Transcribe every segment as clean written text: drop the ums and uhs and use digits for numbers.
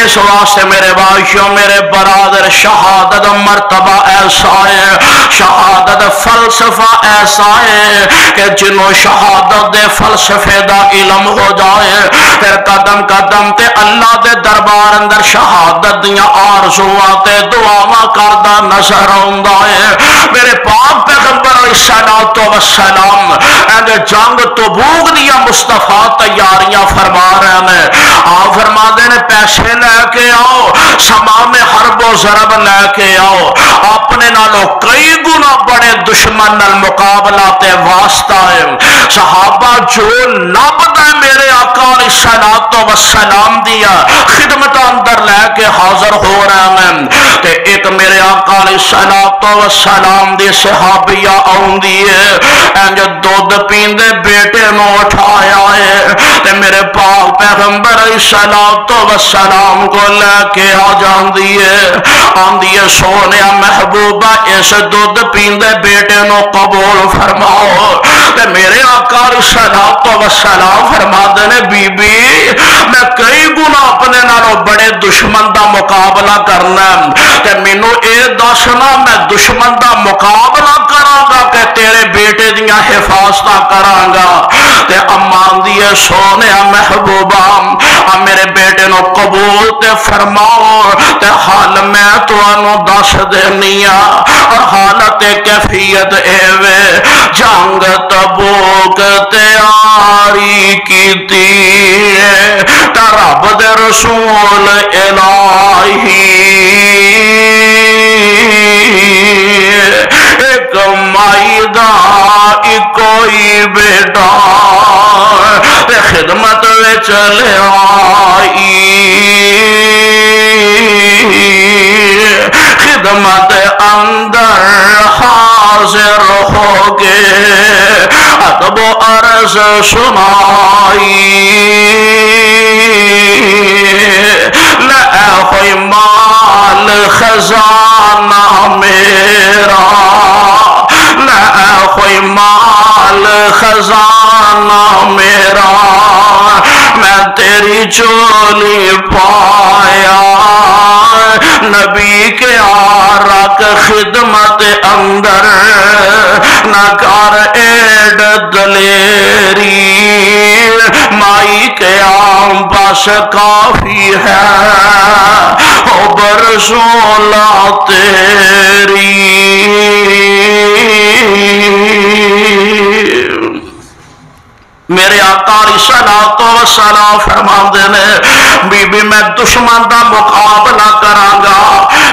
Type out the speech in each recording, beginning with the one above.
اس واسطے میرے بھائیوں میرے برادر شہادت مرتبہ ایسا ہے، شہادت فلسفہ ایسا ہے کہ جنہوں شہادت دے فلسفے دا علم ہو جائے پھر قدم قدم تے اللہ دے دربار اندر شہادت دیاں آرزواں تے دعاواں کردا نظر آوندا ہے۔ میرے پاک پیغمبر علیہ السلام جنگ تبوک دیا مصطفیٰ تیاریاں فرما رہے ہیں۔ آپ فرما دے پیسے لے کے آؤ، سامان حرب و ضرب لے کے آؤ، اپنے نالوں کئی گنا بڑے دشمن نال مقابلہ تے واسطہ ہے۔ صحابہ جو لبدا میرے آقا علیہ السلام دیا خدمت اندر لے کے حاضر ہو رہے ہیں تے ایک میرے آقا علیہ السلام دی صحابیہ آوندی ہے انج دودھ پیندے بیٹے نو اٹھایا ہے تے میرے پاک پیغمبر علیہ السلام کو لے کے آ جاندی ہے، آندی ہے سونیا محبوبہ اس دودھ پیندے بیٹے نو قبول فرماؤ تے میرے آقا علیہ السلام فرما دے بی بی میں کئی گنا اپنے نالوں بڑے دشمن دا مقابلہ کرنا تے مینو اے دسنا میں دشمن دا مقابلہ کراں گا کہ تیرے بیٹے دیاں حفاظتاں کراں گا تے امان دیے سونیا محبوبہ میرے بیٹے نو قبول تے فرماؤ تے حال میں تانوں دس دینیا اور حالت کیفیت ایوے جنگ تبوک تیاری کیتی تے رب دے رسول الہی ایک مائی دا کوئی بیٹا خدمت وچ لے آئی، خدمت اندر حاضر ہو گئے ادب و عرض سنائی لے ہوئی مال خزانہ میرا، لے ہوئی مال خزانہ میرا میں تیری چولی پایا نبی کے آرک خدمت اندر نہ کر ایڈ دلیری مائی کے آم بس کافی ہے او برسولہ تیری۔ میرے آقا علیہ السلام فرماندے نے بی بی میں دشمن دا مقابلہ کراں گا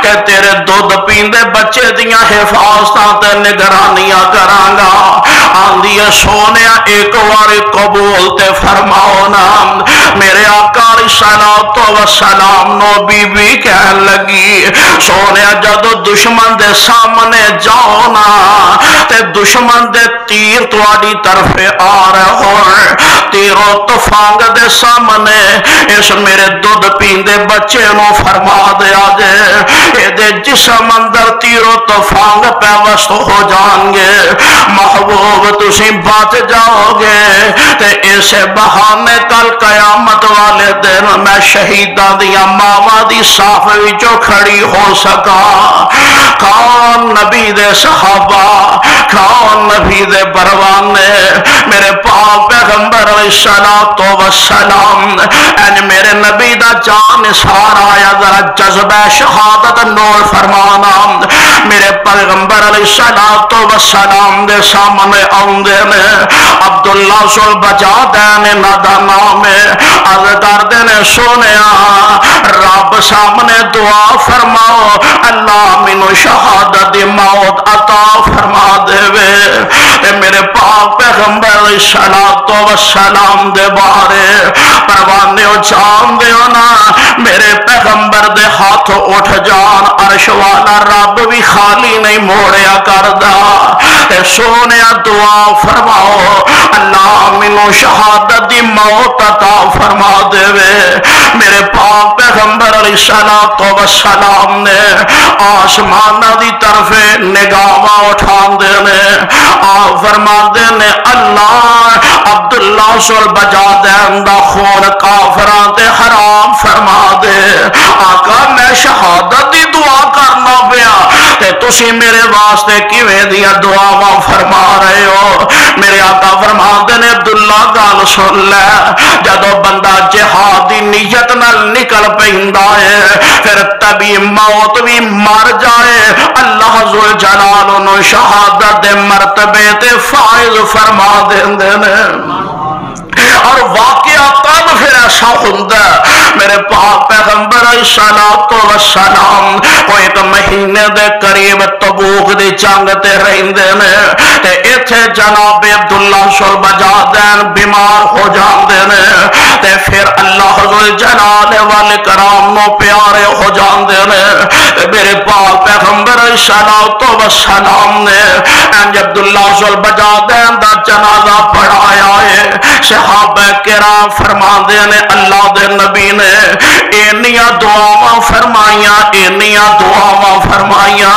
کہ تیرے دودھ پیندے بچے دیاں حفاظتاں تے نگرانیاں کراں گا، آندی ہے سونیا ایک وار قبول تے فرماؤ نا۔ میرے آقا علیہ السلام نو بی بی کہن لگی سونیا جدو دشمن دے سامنے جاؤ نا تے دشمن دے تیر تواڈی طرف آ رہے ہو تیرو تفانگ دے سامنے اس میرے دودھ پیندے بچے نو فرما دیا جے اے دے جسم اندر تیرو تفانگ پیوست ہو جان گے، محبوب تسی بچ جاؤ گے تے اسے بہانے کل قیامت والے دن میں شہیداں دیاں ماواں دی صاف وچوں کھڑی ہو سکا۔ کون نبی دے صحابہ، کون نبی دے پروانے، میرے پاک پیغمبر علیہ السلام این میرے نبی دا جان نثار آیا ذرا جذبہ شہادت نور فرمانا میرے پیغمبر علیہ السلام دے سامنے آندے نے عبداللہ سل بجا دینے ندا نام عرض کر دینے سونیا رب سامنے دعا فرماؤ اللہ منو شہادت موت عطا فرما دے وے میرے پاک پیغمبر علیہ السلام دے بارے پروانے جان دے نا میرے پیغمبر دے ہاتھ اٹھ جان عرش والا رب بھی خالی نہیں موڑیا کردا اے سونے دعا فرماؤ اللہ منو شہادت دی موت عطا فرما دے وے میرے پاک پیغمبر علیہ السلام نے آسمان دی طرف نگاہ اٹھان دے نے آپ فرما دے نے اللہ عبداللہ سل بجا دین دا خون کافران تے حرام فرما دے تسی میرے واسطے کیویں دیاں دعاواں فرما رہے ہو؟ میرے آقا فرماندے نے عبداللہ گل سن لے، جدو بندہ جہاد دی نیت نال نکل پیندا ہے پھر تبھی موت بھی مر جائے اللہ ذل جلال انہوں شہادت دے مرتبے تے فائز فرما دیندے نے۔ اور واقعہ تب پھر ایسا ہوتا ہے، میرے پاک پیغمبر علیہ السلام وہ ایک مہینے دے قریب تبوک دی جنگ تے رہندے نے تے ایتھے جناب عبداللہ شعبہ بیمار ہو جاندے نے تے پھر اللہ ذل جلال والاکرام نو پیارے ہو جاندے نے تے میرے پاک پیغمبر علیہ السلام نے انج عبداللہ شعبہ دا جنازہ پڑھایا ہے۔ صحابہ کرام فرماندے نے اللہ دے نبی نے اینیاں دعاواں فرمائیاں، اینیاں دعاواں فرمائیاں،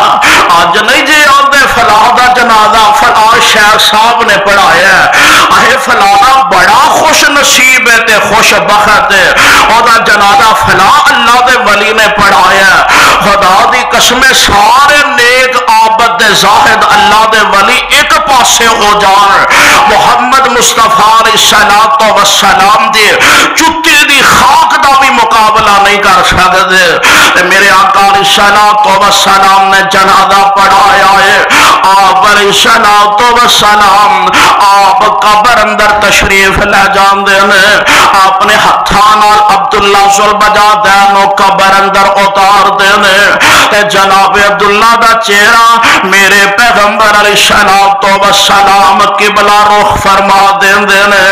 آج نہیں جی آندے فلاں دا جنازہ فلاں شیخ صاحب نے پڑھایا ہے، فلاں بڑا خوش نصیب ہے تے خوش بخت ہے، او دا جنازہ فلاں اللہ دے ولی نے پڑھایا ہے۔ خدا دی قسم سارے نیک عابد دے زاہد اللہ دے ولی ایک پاسے ہو جان، محمد مصطفیٰ علیہ السلام دے چٹے دی خاک دا بھی مقابلہ نہیں کر سکتے۔ میرے آقا علیہ السلام نے جنازہ پڑھایا ہے، آپ علیہ السلام آپ قبر اندر تشریف لے جاندے نے، اپنے ہتھاں نال عبداللہ ذوالبجادین نو قبر اندر اتار دینے تے جناب عبداللہ دا چہرہ میرے پیغمبر علیہ السلام قبلہ رخ فرما دیندے نے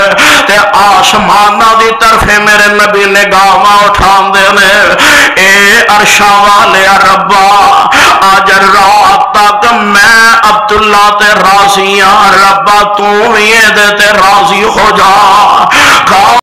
تے آسمانہ دی طرف میرے نبی نگاہاں اٹھان دینے، اے عرشاں والے ربا آج رات تک میں عبداللہ تے راضیاں، ربا تو یہ دے تے راضی ہو جا۔